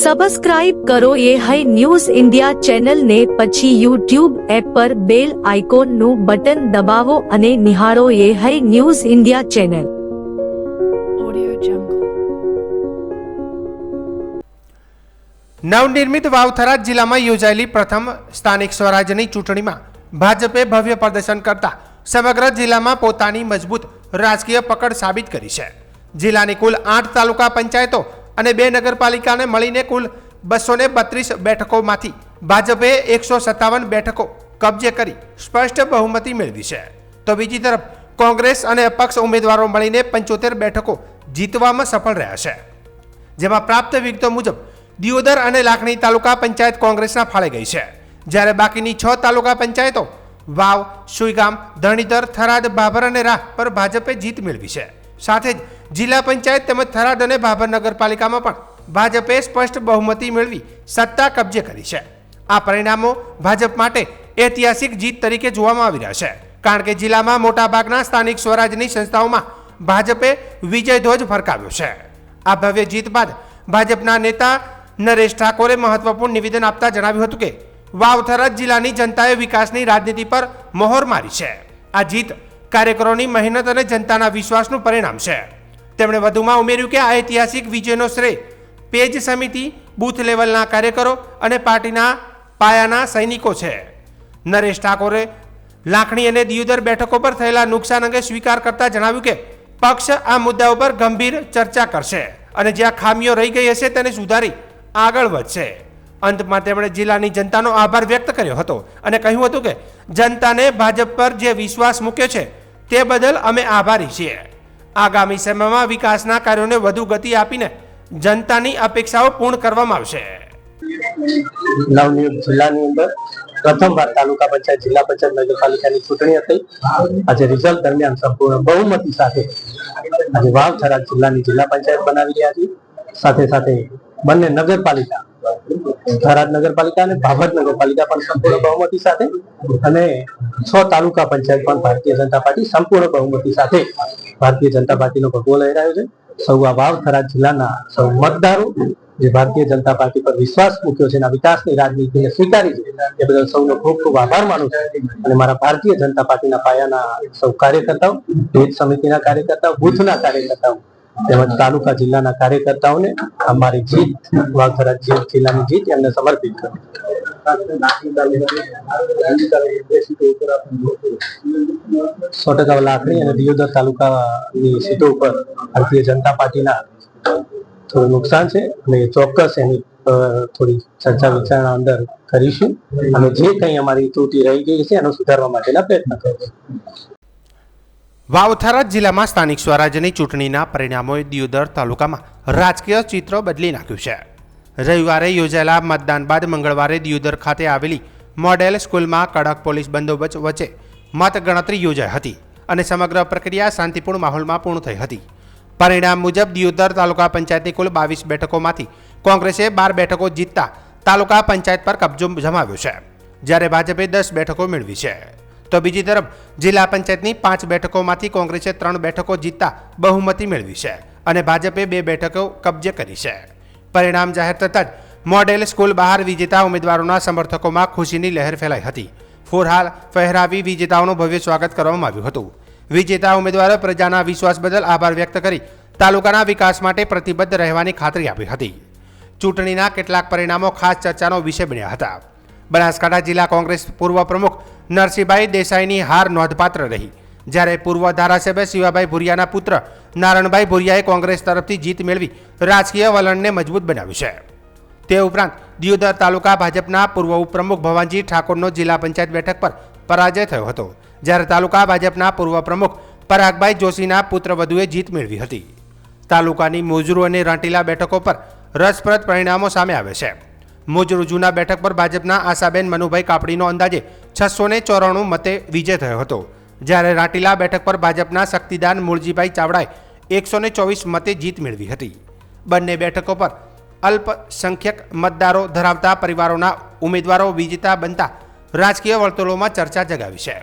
Subscribe કરો એ હૈ news India ચેનલને, પછી યુટ્યુબ એપ પર બેલ આઇકોનનું બટન દબાવો અને નિહાળો એ હૈ ન્યૂઝ ઇન્ડિયા ચેનલ. નવનિર્મિત વાવથરા જિલ્લામાં યોજાયેલી પ્રથમ સ્થાનિક સ્વરાજ્યની ચૂંટણીમાં ભાજપે ભવ્ય પ્રદર્શન કરતા સમગ્ર જિલ્લામાં પોતાની મજબૂત રાજકીય પકડ સાબિત કરી છે. જિલ્લાની કુલ 8 તાલુકા પંચાયતો અને 2 નગરપાલિકાને મળીને કુલ 232 બેઠકોમાંથી ભાજપે 157 બેઠકો કબજે કરી સ્પષ્ટ બહુમતી મેળવી છે. તો બીજી તરફ કોંગ્રેસ અને અપક્ષ ઉમેદવારો મળીને 75 બેઠકો જીતવામાં સફળ રહ્યા છે. જેમાં પ્રાપ્ત વિગતો મુજબ દિયોદર અને લાખણી તાલુકા પંચાયત કોંગ્રેસના ફાળે ગઈ છે, જ્યારે બાકીની 6 તાલુકા પંચાયતો વાવ, સુઈગામ, ધણીધર, થરાદ, ભાભર અને રાહ પર ભાજપે જીત મેળવી છે. સાથે જ જિલ્લા પંચાયત તેમજ થરાદ અને ભાભર નગરપાલિકામાં પણ ભાજપે સ્પષ્ટ બહુમતી મેળવી સત્તા કબજે કરી છે. આ પરિણામો ભાજપ માટે ઐતિહાસિક જીત તરીકે જોવામાં આવી રહ્યા છે, કારણ કે જિલ્લામાં મોટાભાગના સ્થાનિક સ્વરાજની સંસ્થાઓમાં ભાજપે વિજય ધ્વજ ફરકાવ્યો છે. આ ભવ્ય જીત બાદ ભાજપના નેતા નરેશ ઠાકોરે મહત્વપૂર્ણ નિવેદન આપતા જણાવ્યું હતું કે વાવથરા જિલ્લાની જનતાએ વિકાસની રાજનીતિ પર મહોર મારી છે. આ જીત કાર્યકરોની મહેનત અને જનતાના વિશ્વાસનું પરિણામ છે. તેમણે વધુમાં ઉમેર્યું કે આ ઐતિહાસિક વિજયનો શ્રેય પેજ સમિતિ, બૂથ લેવલના કાર્યકરો અને પાર્ટીના પાયાના સૈનિકો છે. નરેશ ઠાકોરે લાખણી અને દિયોદર બેઠકો પર થયેલા નુકસાન અંગે સ્વીકાર કરતા જણાવ્યું કે પક્ષ આ મુદ્દાઓ પર ગંભીર ચર્ચા કરશે અને જ્યાં ખામીઓ રહી ગઈ હશે તેને સુધારી આગળ વધશે. અંતમાં તેમણે જિલ્લાની જનતાનો આભાર વ્યક્ત કર્યો હતો અને કહ્યું હતું કે જનતાને ભાજપ પર જે વિશ્વાસ મૂક્યો છે તે બદલ અમે આભારી છીએ. આગામી સમયમાં વિકાસના કાર્યોને વધુ ગતિ આપીને જનતાની અપેક્ષાઓ પૂર્ણ કરવામાં આવશે. નવનિર્મિત જિલ્લાની અંદર પ્રથમવાર તાલુકા પંચાયત, જિલ્લા પંચાયત, નગરપાલિકાની ચૂંટણી હતી. આજે રિઝલ્ટ દરમિયાન સંપૂર્ણ બહુમતી સાથે આજે વાવથરા જિલ્લાની જિલ્લા પંચાયત બનાવી રહ્યા છીએ. સાથે સાથે બંને નગરપાલિકા, થરાદ નગરપાલિકા અને ભાભર નગરપાલિકા પણ સંપૂર્ણ બહુમતી સાથે અને 6 તાલુકા પંચાયત પણ ભારતીય જનતા પાર્ટી સંપૂર્ણ બહુમતી સાથે ભારતીય જનતા પાર્ટીનો ભગવો લહેરાયો છે. સૌ આ વાવથરા જિલ્લાના સૌ મતદારો જે ભારતીય જનતા પાર્ટી પર વિશ્વાસ મૂક્યો છે અને વિકાસની રાજનીતિને સ્વીકારી છે એ બદલ સૌનો ખૂબ ખૂબ આભાર માનું છું. અને મારા ભારતીય જનતા પાર્ટીના પાયાના સૌ કાર્યકર્તાઓ, પેજ સમિતિના કાર્યકર્તાઓ, બૂથના કાર્યકર્તાઓ તેમજ તાલુકા જિલ્લાના કાર્યકર્તાઓને અમારી જીત, વાવથરા જિલ્લાની જીત એમને સમર્પિત કરું. 100% લાખણી અને દિયોદર તાલુકાની સીટો ઉપર ભારતીય જનતા પાર્ટીના થોડું નુકસાન છે અને ચોક્કસ એની થોડી ચર્ચા વિચારણા અંદર કરીશું અને જે કંઈ અમારી ત્રુટિ રહી ગઈ છે એનો સુધારવા માટેના પ્રયત્ન કરીશું. વાવથરા જિલ્લામાં સ્થાનિક સ્વરાજ્યની ચૂંટણીના પરિણામોએ દિયોદર તાલુકામાં રાજકીય ચિત્ર બદલી નાખ્યું છે. રવિવારે યોજાયેલા મતદાન બાદ મંગળવારે દિયોદર ખાતે આવેલી મોડેલ સ્કૂલમાં કડક પોલીસ બંદોબસ્ત વચ્ચે મતગણતરી યોજાઈ હતી અને સમગ્ર પ્રક્રિયા શાંતિપૂર્ણ માહોલમાં પૂર્ણ થઈ હતી. પરિણામ મુજબ દિયોદર તાલુકા પંચાયતની કુલ 22 બેઠકોમાંથી કોંગ્રેસે 12 બેઠકો જીતતા તાલુકા પંચાયત પર કબજો જમાવ્યો છે, જ્યારે ભાજપે 10 બેઠકો મેળવી છે. તો બીજી તરફ જિલ્લા પંચાયતની 5 બેઠકોમાંથી કોંગ્રેસે 3 બેઠકો જીતતા બહુમતી મેળવી છે અને ભાજપે 2 બેઠકો કબજે કરી છે. પરિણામ જાહેર થતાં જ મોડેલ સ્કૂલ બહાર વિજેતા ઉમેદવારોના સમર્થકોમાં ખુશીની લહેર ફેલાઈ હતી. ફુરહાલ ફહેરાવી વિજેતાઓનું ભવ્ય સ્વાગત કરવામાં આવ્યું હતું. વિજેતા ઉમેદવારોએ પ્રજાના વિશ્વાસ બદલ આભાર વ્યક્ત કરી તાલુકાના વિકાસ માટે પ્રતિબદ્ધ રહેવાની ખાતરી આપી હતી. ચૂંટણીના કેટલાક પરિણામો ખાસ ચર્ચાનો વિષય બન્યા હતા. બનાસકાંઠા જિલ્લા કોંગ્રેસ પૂર્વ પ્રમુખ નરસિંહભાઈ દેસાઈની હાર નોંધપાત્ર રહી, જ્યારે પૂર્વ ધારાસભ્ય શિવાભાઈ ભુરિયાના પુત્ર નારણભાઈ ભુરિયાએ કોંગ્રેસ તરફથી જીત મેળવી રાજકીય વલણને મજબૂત બનાવ્યું છે. તે ઉપરાંત દિયોદર તાલુકા ભાજપના પૂર્વ ઉપપ્રમુખ ભવાનજી ઠાકોરનો જિલ્લા પંચાયત બેઠક પર પરાજય થયો હતો, જ્યારે તાલુકા ભાજપના પૂર્વ પ્રમુખ પરાગભાઈ જોશીના પુત્રવધુએ જીત મેળવી હતી. તાલુકાની મોજરૂ અને રાંટીલા બેઠકો પર રસપ્રદ પરિણામો સામે આવે છે. મોજરૂ જૂના બેઠક પર ભાજપના આશાબેન મનુભાઈ કાપડીનો અંદાજે 694 મતે વિજય થયો હતો, જ્યારે રાંટીલા બેઠક પર ભાજપના શક્તિદાન મૂળજીભાઈ ચાવડાએ 124 મતે જીત મેળવી હતી. બંને બેઠકો પર અલ્પસંખ્યક મતદારો ધરાવતા પરિવારોના ઉમેદવારો વિજેતા બનતા રાજકીય વર્તુળોમાં ચર્ચા જગાવી છે.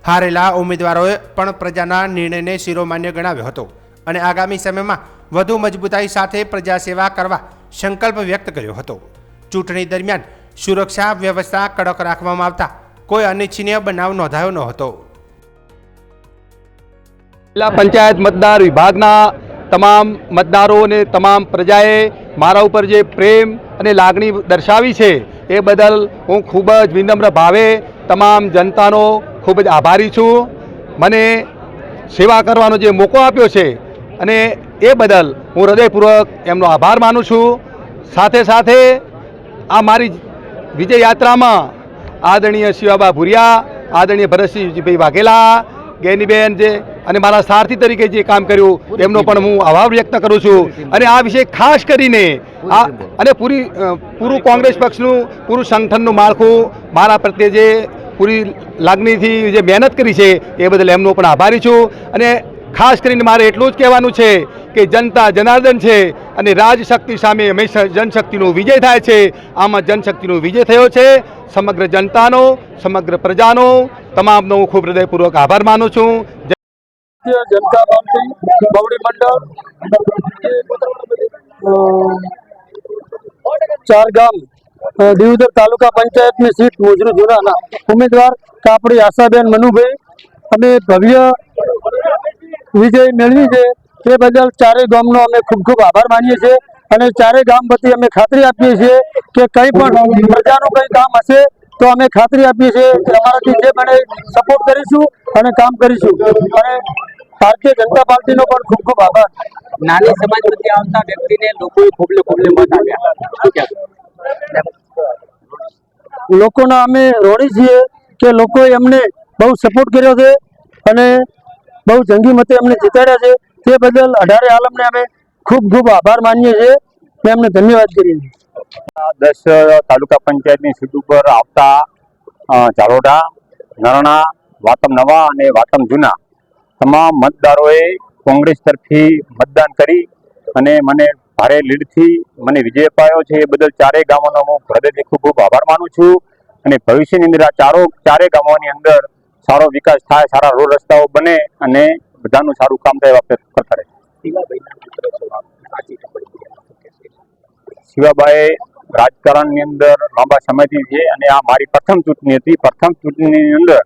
હારેલા ઉમેદવારોએ પણ પ્રજાના નિર્ણયને શિરોમાન્ય ગણાવ્યો હતો અને આગામી સમયમાં વધુ મજબૂતાઈ સાથે પ્રજા સેવા કરવા સંકલ્પ વ્યક્ત કર્યો હતો. ચૂંટણી દરમિયાન સુરક્ષા વ્યવસ્થા કડક રાખવામાં આવતા કોઈ અનિચ્છનીય બનાવ નોંધાયો ન હતો. જિલ્લા પંચાયત મતદાર વિભાગના તમામ મતદારો અને તમામ પ્રજાએ મારા ઉપર જે પ્રેમ અને લાગણી દર્શાવી છે એ બદલ હું ખૂબ જ વિનમ્ર ભાવે તમામ જનતાનો ખૂબ જ આભારી છું. મને સેવા કરવાનો જે મોકો આપ્યો છે અને એ બદલ હું હૃદયપૂર્વક એમનો આભાર માનું છું. સાથે સાથે આ મારી વિજય યાત્રામાં આદરણીય શિવાબા ભુરિયા, આદરણીય ભરતસિંહભાઈ વાઘેલા, ગેનીબેન જે અને મારા સારથી તરીકે જે કામ કર્યું એમનો પણ હું આભાર વ્યક્ત કરું છું. અને આ વિશે ખાસ કરીને અને પૂરું કોંગ્રેસ પક્ષનું પૂરું સંગઠનનું માળખું મારા પ્રત્યે જે પૂરી લાગણીથી જે મહેનત કરી છે એ બદલ એમનો પણ આભારી છું. અને ખાસ કરીને મારે એટલું જ કહેવાનું છે કે જનતા જનાર્દન છે અને રાજશક્તિ સામે હંમેશા જનશક્તિનો વિજય થાય છે. આમાં જનશક્તિનો વિજય થયો છે. સમગ્ર જનતાનો, સમગ્ર પ્રજાનો, તમામનો હું ખૂબ હૃદયપૂર્વક આભાર માનું છું. જનતા પાર્ટી બવડી મંડળ ચાર ગામ દિયોદર તાલુકા પંચાયતની સીટ મોજરૂ જુનાના ઉમેદવાર કાપડી આશાબેન મનુભાઈ અમે ભવ્ય વિજય મેળવી છે તે બદલ ચારેય ગામનો અમે ખૂબ ખૂબ આભાર માનીએ છીએ. અને ચારેય ગામ વતી અમે ખાતરી આપીએ છીએ કે કંઈ પણ પ્રજાનું કંઈ કામ હશે તો અમે ખાતરી આપીએ છીએ કે અમારાથી જે બને સપોર્ટ કરીશું અને કામ કરીશું. અને ભારતીય જનતા પાર્ટીનો પણ ખૂબ ખૂબ આભાર. નાની સમાજમાંથી આવતા વ્યક્તિને લોકોએ ખોબલે મત આપ્યા. લોકોના અમે રોડી છીએ કે લોકોએ અમને બહુ સપોર્ટ કર્યો છે અને બહુ જંગી મતે અમને જીતાડ્યા છે. તે બદલ 18 આલમને અમે ખૂબ ખૂબ આભાર માનીએ છીએ અને અમને ધન્યવાદ કરીએ છીએ. 10 તાલુકા પંચાયતની સીટ ઉપર આવતા ઝાલોડા, નરણા, વાતમ નવા અને વાતમ જૂના તમામ મતદારોએ કોંગ્રેસ તરફી મતદાન કરી અને મને ભારે લીડથી મને વિજય અપાયો છે. એ બદલ ચારેય ગામોનો હું હૃદયથી ખૂબ ખૂબ આભાર માનું છું. અને ભવિષ્યની અંદર આ ચારેય ગામોની અંદર સારો વિકાસ થાય, સારા રોડ રસ્તાઓ બને અને બધાનું સારું કામ થાય એવા પ્રયત્ન કરતા રહે. શિવાબાએ રાજકારણની અંદર લાંબા સમયથી છે અને આ મારી પ્રથમ ચૂંટણી હતી. પ્રથમ ચૂંટણીની અંદર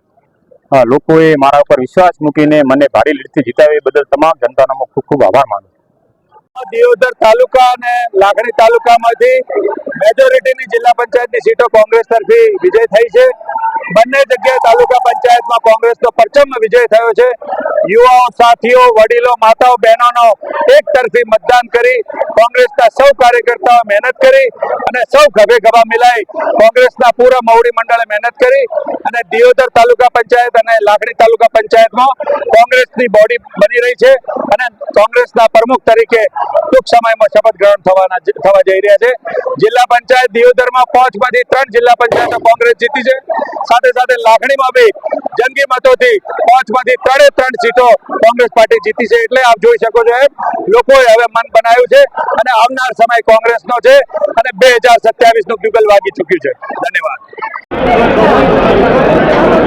લોકોએ મારા ઉપર વિશ્વાસ મૂકીને મને ભારે લીડથી જીતાવી એ બદલ તમામ જનતાનો હું ખૂબ ખૂબ આભાર માનું છું. દિયોદર તાલુકા અને લાખણી તાલુકામાંથી મેજોરિટીની જિલ્લા પંચાયતની સીટો કોંગ્રેસ તરફી વિજય થઈ છે. બંને જગ્યાએ તાલુકા પંચાયતમાં કોંગ્રેસનો પ્રચંડ વિજય થયો છે. યુવાઓ, સાથીઓ, વડીલો, માતાઓ, બહેનોનો એક તરફી મતદાન કરી કોંગ્રેસના સૌ કાર્યકર્તાઓ મહેનત કરી અને સૌ ખભે ખભા મિલાઈ કોંગ્રેસના પૂરા મવડી મંડળે મહેનત કરી અને દિયોદર તાલુકા પંચાયત અને લાખણી તાલુકા પંચાયતમાં કોંગ્રેસની બોડી બની રહી છે અને કોંગ્રેસના પ્રમુખ તરીકે ટૂંક સમયમાં શપથ ગ્રહણ થવા જઈ રહ્યા છે. જિલ્લા પંચાયત દિયોદરમાં 5 માંથી 3 જિલ્લા પંચાયતો કોંગ્રેસ જીતી છે. સાથે સાથે લાખણીમાં બી જંગી મતોથી 5 માંથી 3 સીટો કોંગ્રેસ પાર્ટી જીતી છે. એટલે આપ જોઈ શકો છો એમ લોકોએ હવે મન બનાવ્યું છે અને આવનાર સમય કોંગ્રેસનો છે અને 2027નું બીગલ વાગી ચૂક્યું છે. ધન્યવાદ.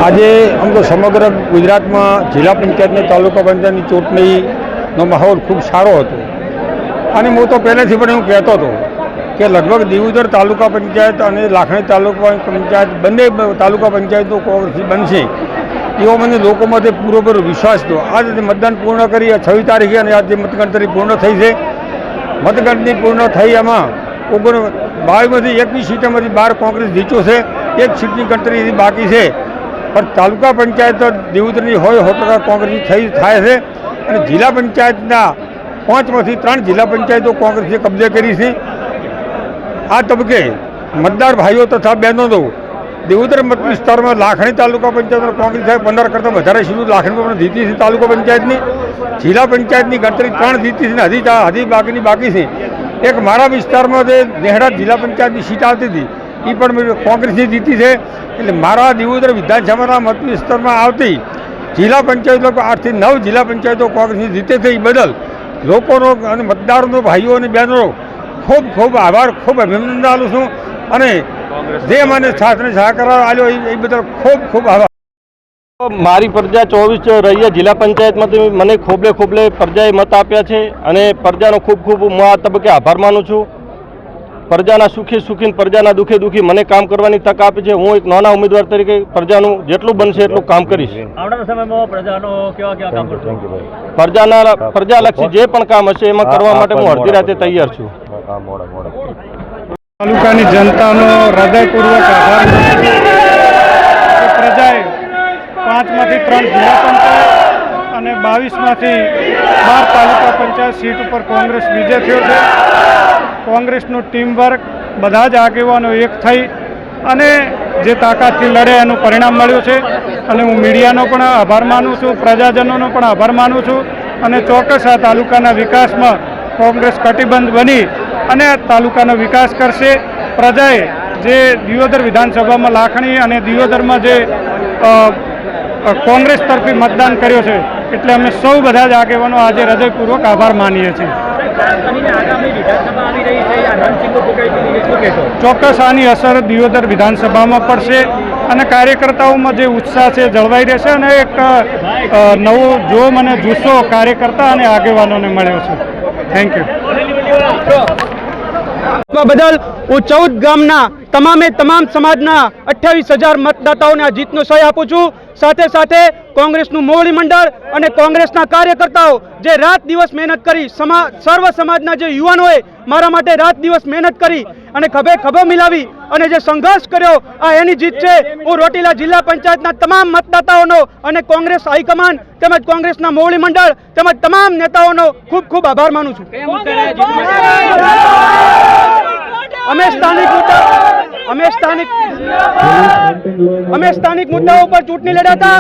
આજે આમ તો સમગ્ર ગુજરાતમાં જિલ્લા પંચાયત અને તાલુકા પંચાયતની ચૂંટણીનો માહોલ ખૂબ સારો હતો. અને હું તો પહેલેથી પણ એવું કહેતો હતો કે લગભગ દિયોદર તાલુકા પંચાયત અને લાખણી તાલુકા પંચાયત બંને તાલુકા પંચાયતો કોંગ્રેસી બનશે એવો મને લોકોમાંથી પૂરેપૂરો વિશ્વાસ હતો. આજે મતદાન પૂર્ણ કરી 26 તારીખે અને આજે મતગણતરી પૂર્ણ થઈ છે. મતગણતરી પૂર્ણ થઈ એમાં 22માંથી 21 સીટોમાંથી 12 કોંગ્રેસ જીત્યો છે. એક સીટની ગણતરી બાકી છે પણ તાલુકા પંચાયત દિયોદરની હોય 100% કોંગ્રેસી થાય છે. અને જિલ્લા પંચાયતના 5માંથી 3 જિલ્લા પંચાયતો કોંગ્રેસે કબજે કરી છે. આ તબક્કે મતદાર ભાઈઓ તથા બહેનો દિયોદર મત વિસ્તારમાં લાખણી તાલુકા પંચાયત કોંગ્રેસ 15 કરતાં વધારે સીટો લાખણીમાં જીતી છે. તાલુકા પંચાયતની જિલ્લા પંચાયતની ગણતરી 3 જીતી છે ને હજી બાકી છે. એક મારા વિસ્તારમાં જે નેહડા જિલ્લા પંચાયતની સીટ આવતી હતી એ પણ કોંગ્રેસની જીતી છે. એટલે મારા દિયોદર વિધાનસભાના મત વિસ્તારમાં આવતી જિલ્લા પંચાયતો 8 થી 9 જિલ્લા પંચાયતો કોંગ્રેસની જીતે છે. એ બદલ લોકોનો અને મતદારોનો ભાઈઓ અને બહેનો ખૂબ ખૂબ આભાર, ખૂબ અભિનંદન આપું છું. અને જે મને સાથે સહકાર આપ્યો એ બદલ ખૂબ ખૂબ આભાર. મારી પ્રજા 24 રહીએ જિલ્લા પંચાયતમાંથી મને ખોબલે પ્રજાએ મત આપ્યા છે અને પ્રજાનો ખૂબ ખૂબ હું આ તબક્કે આભાર માનું છું. પ્રજાના સુખી સુખી પ્રજાના દુઃખે દુઃખી મને કામ કરવાની તક આપી છે. હું એક નાના ઉમેદવાર તરીકે પ્રજાનું જેટલું બનશે એટલું કામ કરીશ. આવનારા સમયમાં પ્રજાનો કેવા કામ કરશો? પ્રજાલક્ષી જે પણ કામ હશે એમાં કરવા માટે હું અડધી રાતે તૈયાર છું. તાલુકાની જનતાનો હૃદયપૂર્વક આભાર માનું છું કે પ્રજાએ 5માંથી 3 જિલ્લા પંચાયત અને 22માંથી 12 તાલુકા પંચાયત સીટ ઉપર કોંગ્રેસ વિજય થયો છે. કોંગ્રેસનું ટીમવર્ક બધા જ આગેવાનો એક થઈ અને જે તાકાતથી લડે એનું પરિણામ મળ્યું છે. અને હું મીડિયાનો પણ આભાર માનું છું, પ્રજાજનોનો પણ આભાર માનું છું અને ચોક્કસ આ તાલુકાના વિકાસમાં કોંગ્રેસ કટિબદ્ધ બની અને તાલુકાનો વિકાસ કરશે. પ્રજાએ જે દિયોદર વિધાનસભામાં લાખણી અને દિયોદરમાં જે કોંગ્રેસ તરફી મતદાન કર્યો છે એટલે અમે સૌ બધા જ આગેવાનો આજે હૃદયપૂર્વક આભાર માનીએ છીએ. ચોક્કસ આની અસર દિયોદર વિધાનસભામાં પડશે અને કાર્યકર્તાઓમાં જે ઉત્સાહ છે જળવાઈ રહેશે અને એક નવો જોમ અને જુસ્સો કાર્યકર્તા અને આગેવાનોને મળ્યો છે. Thank you. બદલ હું 14 ગામના તમામ સમાજના 28,000 મતદાતાઓને આ જીતનો સહી આપું છું. સાથે સાથે કોંગ્રેસનું મોવડી મંડળ અને કોંગ્રેસના કાર્યકર્તાઓ જે રાત દિવસ મહેનત કરી, સર્વ સમાજના જે યુવાનોએ મારા માટે રાત દિવસ મહેનત કરી અને ખભે ખભો મિલાવી અને જે સંઘર્ષ કર્યો, આ એની જીત છે. હું રોટીલા જિલ્લા પંચાયતના તમામ મતદાતાઓનો અને કોંગ્રેસ હાઈકમાન્ડ તેમજ કોંગ્રેસના મોવડી મંડળ તેમજ તમામ નેતાઓનો ખૂબ ખૂબ આભાર માનું છું. અમે સ્થાનિક મુદ્દાઓ પર ચૂંટણી લડ્યા હતા.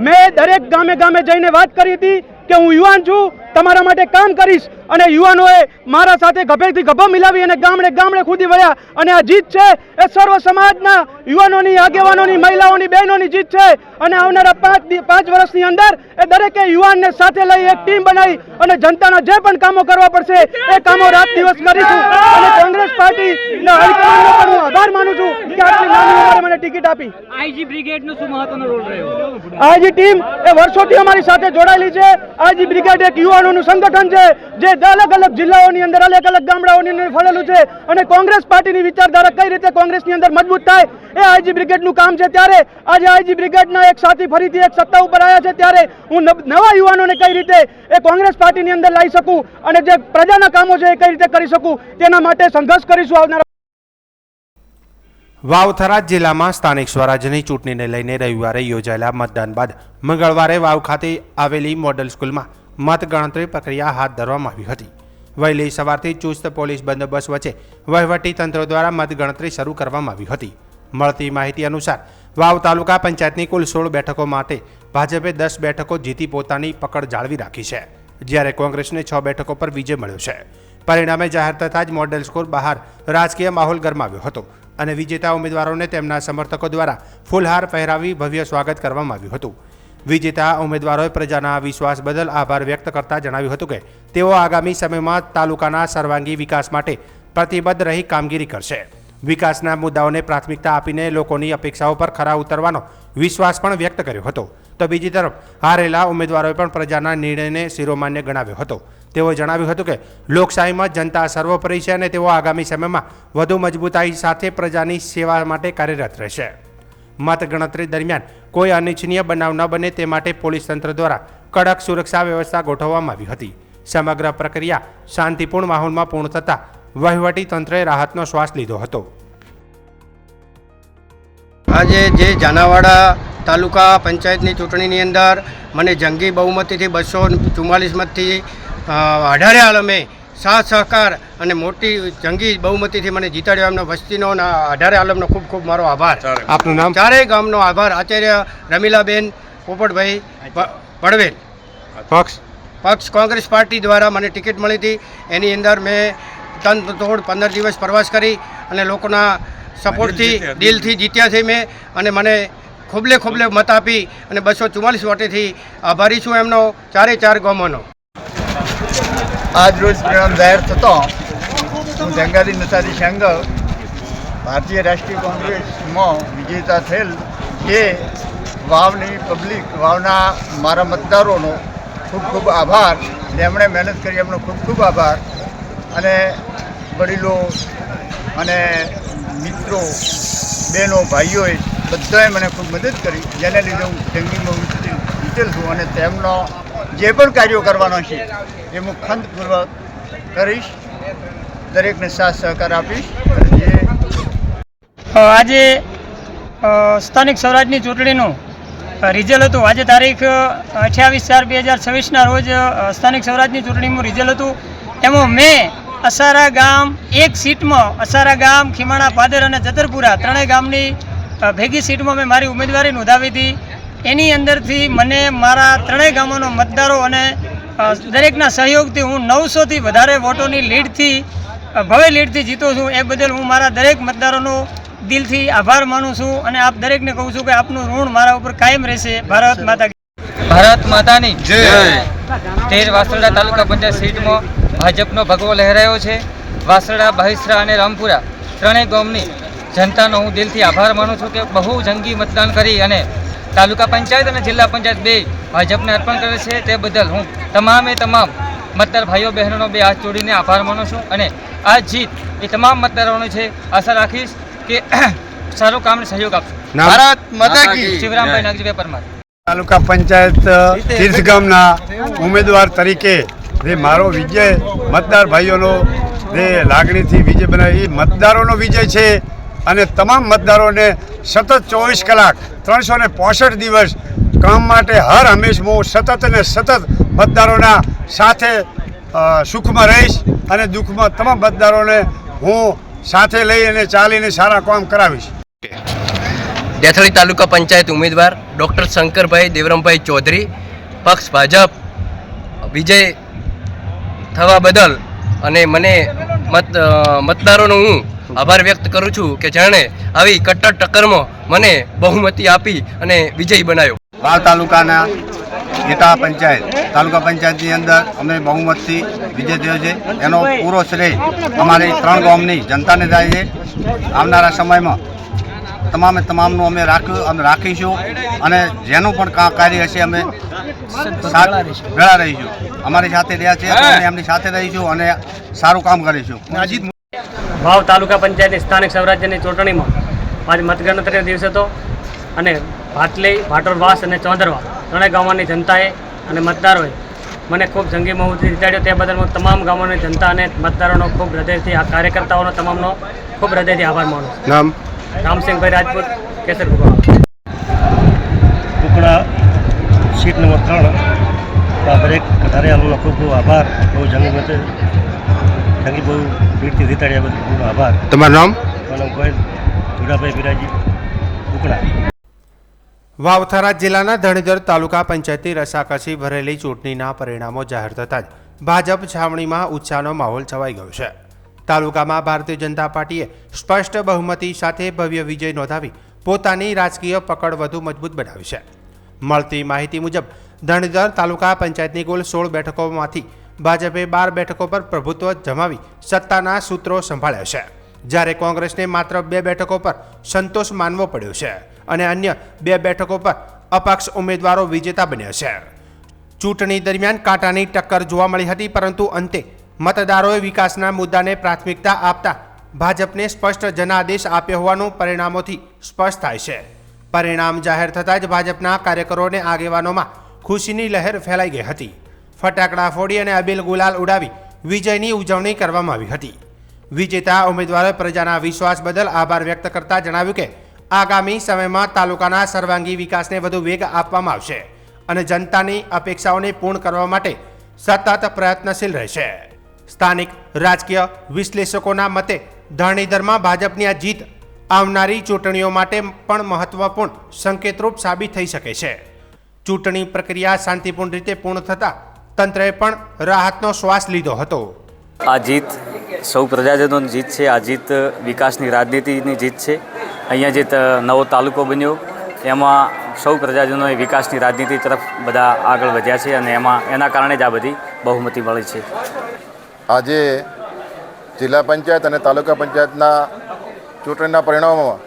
મેં દરેક ગામે જઈને વાત કરી હતી કે હું યુવાન છું, તમારા માટે કામ કરીશ અને યુવાનોએ મારા સાથે ગભેથી ગભો મિલાવી અને ગામડે ખુદી વળ્યા અને આ જીત છે એ સર્વ સમાજના યુવાનોની, આગેવાનોની, મહિલાઓની, બહેનોની જીત છે. અને આવનારા 5 વર્ષની અંદર એ દરેકે યુવાનને સાથે લઈ એક ટીમ બનાવી અને જનતાના જે પણ કામો કરવા પડશે એ કામો રાત દિવસ કરીશું. અને કોંગ્રેસ પાર્ટીના હાઈકમાન્ડનો પણ હું આભાર માનું છું કે આટલી નાની ઉંમરે મને ટિકિટ આપી. આઈજી બ્રિગેડનો શું મહત્વનો રોલ રહ્યો? આઈજી ટીમ એ વર્ષોથી અમારી સાથે જોડાયેલી છે. આઈજી બ્રિગેડ એક યુવાનોનું સંગઠન છે જે અલગ અલગ જિલ્લાઓની અંદર, અલગ અલગ ગામડાઓની અંદર ફરેલું છે અને કોંગ્રેસ પાર્ટીની વિચારધારા કઈ રીતે કોંગ્રેસની અંદર મજબૂત થાય એ આઈજી બ્રિગેડનું કામ છે. ત્યારે આજે આઈજી બ્રિગેડના એક સાથી ફરીથી એક સત્તા ઉપર આવ્યા છે ત્યારે હું નવા યુવાનોને કઈ રીતે એ કોંગ્રેસ પાર્ટીની અંદર લાવી શકું અને જે પ્રજાના કામો છે એ કઈ રીતે કરી શકું તેના માટે સંઘર્ષ કરીશું. આવનારા વાવ-થરાદ જિલ્લામાં સ્થાનિક સ્વરાજ્યની ચૂંટણીને લઈને રવિવારે યોજાયેલા મતદાન બાદ મંગળવારે વાવ ખાતે આવેલી મોડલ સ્કૂલમાં મતગણતરી પ્રક્રિયા હાથ ધરવામાં આવી હતી. વહેલી સવારથી ચુસ્ત પોલીસ બંદોબસ્ત વચ્ચે વહીવટી તંત્ર દ્વારા મતગણતરી શરૂ કરવામાં આવી હતી. મળતી માહિતી અનુસાર વાવ તાલુકા પંચાયતની કુલ 16 બેઠકો માટે ભાજપે 10 બેઠકો જીતી પોતાની પકડ જાળવી રાખી છે, જ્યારે કોંગ્રેસને 6 બેઠકો પર વિજય મળ્યો છે. પરિણામે જાહેર થતાં જ મોડેલ સ્કૂલ બહાર રાજકીય માહોલ ગરમાવ્યો હતો અને વિજેતા ઉમેદવારોને તેમના સમર્થકો દ્વારા ફૂલહાર પહેરાવી ભવ્ય સ્વાગત કરવામાં આવ્યું હતું. વિજેતા ઉમેદવારોએ પ્રજાના વિશ્વાસ બદલ આભાર વ્યક્ત કરતા જણાવ્યું હતું કે તેઓ આગામી સમયમાં તાલુકાના સર્વાંગી વિકાસ માટે પ્રતિબદ્ધ રહી કામગીરી કરશે. વિકાસના મુદ્દાઓને પ્રાથમિકતા આપીને લોકોની અપેક્ષાઓ પર ખરા ઉતરવાનો વિશ્વાસ પણ વ્યક્ત કર્યો હતો. તો બીજી તરફ હારેલા ઉમેદવારોએ પણ પ્રજાના નિર્ણયને શિરોમાન્ય ગણાવ્યો હતો. તેઓએ જણાવ્યું હતું કે લોકશાહીમાં જનતા સર્વોપરી છે અને તેઓ આગામી સમયમાં વધુ મજબૂતાઈ સાથે પ્રજાની સેવા માટે કાર્યરત રહેશે. મતગણતરી દરમિયાન કોઈ અનિચ્છનીય બનાવ ન બને તે માટે પોલીસ તંત્ર દ્વારા કડક સુરક્ષા વ્યવસ્થા ગોઠવવામાં આવી હતી. સમગ્ર પ્રક્રિયા શાંતિપૂર્ણ માહોલમાં પૂર્ણ થતાં વહીવટી તંત્રએ રાહતનો શ્વાસ લીધો હતો. આજે જે જાનાવાડા તાલુકા પંચાયતની ચૂંટણીની અંદર મને જંગી બહુમતીથી 244 મતથી અઢારે આલમે સાથ સહકાર અને મોટી જંગી બહુમતીથી મને જીતાડ્યો. એમનો વસ્તીનો અને અઢારે આલમનો ખૂબ ખૂબ મારો આભાર. આપનું નામ? ચારેય ગામનો આભાર. આચાર્ય રમીલાબેન પોપટભાઈ પડવેલ. પક્ષ કોંગ્રેસ પાર્ટી દ્વારા મને ટિકિટ મળી હતી. એની અંદર મેં તનતોડ 15 દિવસ પ્રવાસ કરી અને લોકોના સપોર્ટથી દિલથી જીત્યા છે મેં અને મને ખોબલે મત આપી અને 244 વોટેથી આભારી છું એમનો, ચારે ગામોનો. આજ રોજ પરિણામ જાહેર થતો હું જંગારી નસારી શાંગલ ભારતીય રાષ્ટ્રીય કોંગ્રેસમાં વિજેતા થયેલ એ વાવની પબ્લિક, વાવના મારા મતદારોનો ખૂબ આભાર. જેમણે મહેનત કરી એમનો ખૂબ આભાર. અને વડીલો અને મિત્રો બહેનો ભાઈઓએ બધાએ મને ખૂબ મદદ કરી, જેને લીધે હું જંગીમાં જીતેલ છું અને તેમનો જે પણ કાર્યો કરવાનો છે એ હું ખંતપૂર્વક કરીશ, દરેકને સાથ સહકાર આપીશ. આજે સ્થાનિક સ્વરાજની ચૂંટણીનું રિઝલ્ટ હતું. આજે તારીખ 28/4/2026ના રોજ સ્થાનિક સ્વરાજની ચૂંટણીનું રિઝલ્ટ હતું. એમાં મેં અસારા ગામ એક સીટમાં, અસારા ગામ, ખીમાણા, પાદર અને જતરપુરા ત્રણેય ગામની ભેગી સીટમાં મેં મારી ઉમેદવારી નોંધાવી હતી. એની અંદરથી મને મારા ત્રણેય ગામોનો મતદારો અને દરેકના સહયોગથી હું 900થી વધારે વોટોની લીડથી, ભવ્ય લીડથી જીતો છું. એ બદલ હું મારા દરેક મતદારોનો દિલથી આભાર માનું છું અને આપ દરેકને કહું છું કે આપનું ઋણ મારા ઉપર કાયમ રહેશે. ભારત માતા ભારત માતાની જય. 13 વાસરડા તાલુકા પંચાયત સીટમાં ભાજપનો ભગવો લહેરાયો છે. વાસરડા, બહિસરા અને રામપુરા ત્રણેય ગામની જનતાનો હું દિલથી આભાર માનું છું કે બહુ જંગી મતદાન કરી અને તાલુકા પંચાયત અને જિલ્લા પંચાયત બે ભાજપને અર્પણ કરે છે. તે બદલ હું તમામ મતદાર ભાઈઓ બહેનોનો બે હાથ જોડીને આભાર માનું છું અને આ જીત એ તમામ મતદારોની છે. આશા રાખીશ કે સારું કામને સહયોગ આપશું. ભારત માતા કી. શિવરામભાઈ નાગજીભાઈ પરમાર. તાલુકા પંચાયત તીર્થગામના ઉમેદવાર તરીકે જે મારો વિજય મતદાર ભાઈઓનો જે લાગણીથી વિજય બનાવી, એ મતદારોનો વિજય છે અને તમામ મતદારોને સતત 24 કલાક 365 દિવસ કામ માટે હર હંમેશ હું સતત અને સતત મતદારોના સાથે સુખમાં રહીશ અને દુઃખમાં તમામ મતદારોને હું સાથે લઈ અને ચાલીને સારા કામ કરાવીશ. દેથળી તાલુકા પંચાયત ઉમેદવાર ડૉક્ટર શંકરભાઈ દેવરામભાઈ ચૌધરી, પક્ષ ભાજપ, વિજય થવા બદલ અને મને મતદારોનો હું આભાર વ્યક્ત કરું છું કે જેણે આવી કટ્ટર ટક્કરમાં મને બહુમતી આપી અને વિજય બનાવ્યો. વાવ તાલુકાના ગીતા પંચાયત તાલુકા પંચાયતની અંદર અમે બહુમતથી વિજય થયો છે. એનો પૂરો શ્રેય અમારી 3 ગામની જનતાને જાય છે. આવનારા સમયમાં તમામનું અમે રાખીશું અને જેનું પણ કાર્ય હશે અમે ભેળા રહીશું. અમારી સાથે રહ્યા છે અમે એમની સાથે રહીશું અને સારું કામ કરીશું. વાવ તાલુકા પંચાયતની સ્થાનિક સ્વરાજ્યની ચૂંટણીમાં આજ મતગણતરીનો દિવસ હતો અને ભાટલી, ભાટોરવાસ અને ચોંદરવા ત્રણેય ગામોની જનતાએ અને મતદારોએ મને ખૂબ જંગી બહુમતીથી જીતાડ્યો. તે બદલ હું તમામ ગામોની જનતા અને મતદારોનો ખૂબ હૃદયથી, આ કાર્યકર્તાઓનો તમામનો ખૂબ હૃદયથી આભાર માનું છું. નામ રામસિંહભાઈ રાજપૂત, કેસર કુકડા. સીટ નંબર 3 દરેક કટારે અમનો ખૂબ ખૂબ આભાર. બહુ જંગી બહુ ભીડથી જીતાડ્યા બદલ ખૂબ આભાર. તમારું નામ? જુડાભાઈ બિરાજી, કુકડા. વાવથરા જિલ્લાના ધણીધર તાલુકા પંચાયતની રસાકસી ભરેલી ચૂંટણીના પરિણામો જાહેર થતાં જ ભાજપ છાવણીમાં ઉત્સાહનો માહોલ છવાઈ ગયો છે. તાલુકામાં ભારતીય જનતા પાર્ટીએ સ્પષ્ટ બહુમતી સાથે ભવ્ય વિજય નોંધાવી પોતાની રાજકીય પકડ વધુ મજબૂત બનાવી છે. મળતી માહિતી મુજબ ધણીધર તાલુકા પંચાયતની કુલ 16 બેઠકોમાંથી ભાજપે 12 બેઠકો પર પ્રભુત્વ જમાવી સત્તાના સૂત્રો સંભાળ્યા છે, જ્યારે કોંગ્રેસને માત્ર 2 બેઠકો પર સંતોષ માનવો પડ્યો છે અને અન્ય 2 બેઠકો પર અપક્ષ ઉમેદવારો વિજેતા બન્યા છે. ચૂંટણી દરમિયાન કાંટાની ટક્કર જોવા મળી હતી, પરંતુ અંતે મતદારોએ વિકાસના મુદ્દાને પ્રાથમિકતા આપતા ભાજપને સ્પષ્ટ જનાદેશ આપ્યો હોવાનું પરિણામોથી સ્પષ્ટ થાય છે. પરિણામ જાહેર થતાં જ ભાજપના કાર્યકરોને આગેવાનોમાં ખુશીની લહેર ફેલાઈ ગઈ હતી. ફટાકડા ફોડી અને અબીલ ગુલાલ ઉડાવી વિજયની ઉજવણી કરવામાં આવી હતી. વિજેતા ઉમેદવારોએ પ્રજાના વિશ્વાસ બદલ આભાર વ્યક્ત કરતા જણાવ્યું કે આગામી સમયમાં તાલુકાના સર્વાંગી વિકાસને વધુ વેગ આપવામાં આવશે અને જનતાની અપેક્ષાઓને પૂર્ણ કરવા માટે સતત પ્રયત્નશીલ રહેશે. સ્થાનિક રાજકીય વિશ્લેષકોના મતે ધરણીધરમાં ભાજપની આ જીત આવનારી ચૂંટણીઓ માટે પણ મહત્વપૂર્ણ સંકેતરૂપ સાબિત થઈ શકે છે. ચૂંટણી પ્રક્રિયા શાંતિપૂર્ણ રીતે પૂર્ણ થતાં તંત્રએ પણ રાહતનો શ્વાસ લીધો હતો. આ જીત સૌ પ્રજાજનોની જીત છે. આ જીત વિકાસની રાજનીતિની જીત છે. અહીંયા જે નવો તાલુકો બન્યો એમાં સૌ પ્રજાજનોએ વિકાસની રાજનીતિ તરફ બધા આગળ વધ્યા છે અને એના કારણે જ આ બધી બહુમતી મળી છે. આજે જિલ્લા પંચાયત અને તાલુકા પંચાયતના ચૂંટણીના પરિણામોમાં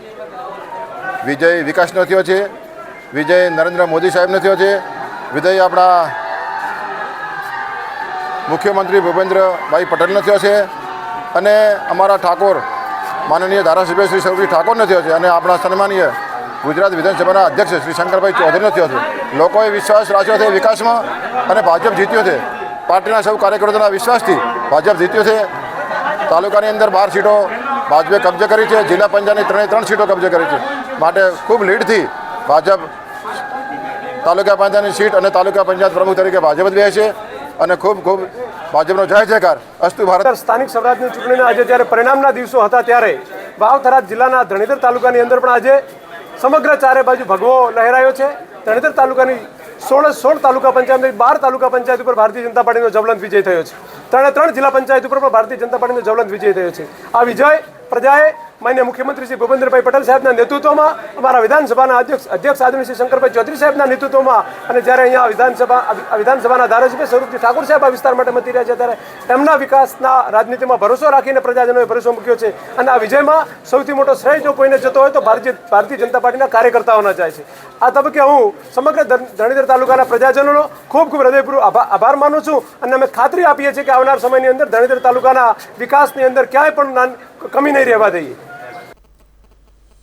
વિજય વિકાસનો થયો છે, વિજય નરેન્દ્ર મોદી સાહેબનો થયો છે, વિજય આપણા મુખ્યમંત્રી ભૂપેન્દ્રભાઈ પટેલનો થયો છે અને અમારા ઠાકોર માનનીય ધારાસભ્ય શ્રી સૌરભજી ઠાકોરનો થયો છે અને આપણા સન્માનીય ગુજરાત વિધાનસભાના અધ્યક્ષ શ્રી શંકરભાઈ ચૌધરીનો થયો છે. લોકોએ વિશ્વાસ રાખ્યો છે વિકાસમાં અને ભાજપ જીત્યો છે. પાર્ટીના સૌ કાર્યકર્તાઓના વિશ્વાસથી ભાજપ જીત્યો છે. તાલુકાની અંદર 12 સીટો ભાજપે કબજે કરી છે. જિલ્લા પંચાયતની 3 સીટો કબજે કરી છે. માટે ખૂબ લીડથી ભાજપ તાલુકા પંચાયતની સીટ અને તાલુકા પંચાયત પ્રમુખ તરીકે ભાજપ જ બે છે અને ખૂબ ખૂબ ભાજપનો જય જયકાર. અસ્તુ ભારત. સ્થાનિક સ્વરાજની ચૂંટણીના આજે જ્યારે પરિણામના દિવસો હતા ત્યારે વાવ થરાદ જિલ્લાના ધરણીધર તાલુકાની અંદર પણ આજે સમગ્ર ચારે બાજુ ભગવો લહેરાયો છે. ધરણીધર તાલુકાની 16 તાલુકા પંચાયત 12 તાલુકા પંચાયત ઉપર ભારતીય જનતા પાર્ટીનો જ્વલંત વિજય થયો છે. 3 જિલ્લા પંચાયત ઉપર પણ ભારતીય જનતા પાર્ટીનો જ્વલંત વિજય થયો છે. આ વિજય પ્રજાએ માન્ય મુખ્યમંત્રી શ્રી ભૂપેન્દ્રભાઈ પટેલ સાહેબના નેતૃત્વમાં, અમારા વિધાનસભાના અધ્યક્ષ આદરણીય શ્રી શંકરભાઈ ચૌધરી સાહેબના નેતૃત્વમાં અને જ્યારે અહીંયા વિધાનસભાના ધારાસભ્ય સ્વરૂપજી ઠાકોર સાહેબ આ વિસ્તાર માટે મતી રહ્યા છે ત્યારે એમના વિકાસના રાજનીતિમાં ભરોસો રાખીને પ્રજાજનોએ ભરોસો મૂક્યો છે અને આ વિજયમાં સૌથી મોટો શ્રેય જો કોઈને જતો હોય તો ભારતીય જનતા પાર્ટીના કાર્યકર્તાઓના જાય છે. આ તબક્કે હું સમગ્ર ધરણીધર તાલુકાના પ્રજાજનોનો ખૂબ ખૂબ હૃદયપૂર્વક આભાર માનું છું અને અમે ખાતરી આપીએ છીએ કે આવનાર સમયની અંદર ધરણીધર તાલુકાના વિકાસની અંદર ક્યાંય પણ કમી નહીં રહેવા દઈએ.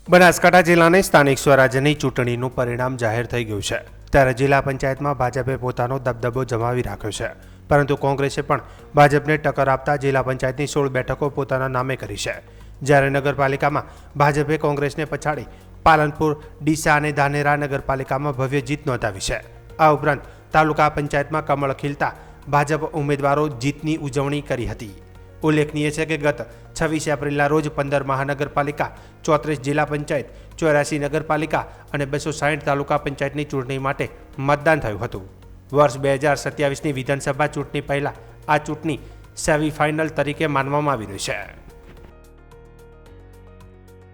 બનાસકાંઠા જિલ્લાની સ્થાનિક સ્વરાજ્યની ચૂંટણીનું પરિણામ જાહેર થઈ ગયું છે. ત્યારે જિલ્લા પંચાયતમાં ભાજપે પોતાનો દબદબો જમાવી રાખ્યો છે, પરંતુ કોંગ્રેસે પણ ભાજપને ટક્કર આપતા જિલ્લા પંચાયતની 16 બેઠકો પોતાના નામે કરી છે. જ્યારે નગરપાલિકામાં ભાજપે કોંગ્રેસને પછાડી પાલનપુર, ડીસા અને ધાનેરા નગરપાલિકામાં ભવ્ય જીત નોંધાવી છે. આ ઉપરાંત તાલુકા પંચાયતમાં કમળ ખીલતા ભાજપ ઉમેદવારો જીતની ઉજવણી કરી હતી. ઉલ્લેખનીય છે કે ગત 26 એપ્રિલના રોજ 15 મહાનગરપાલિકા, 34 જિલ્લા પંચાયત, 84 નગરપાલિકા અને 260 તાલુકા પંચાયતની ચૂંટણી માટે મતદાન થયું હતું. વર્ષ 2027ની વિધાનસભા ચૂંટણી પહેલાં આ ચૂંટણી સેમી ફાઇનલ તરીકે માનવામાં આવી રહી છે.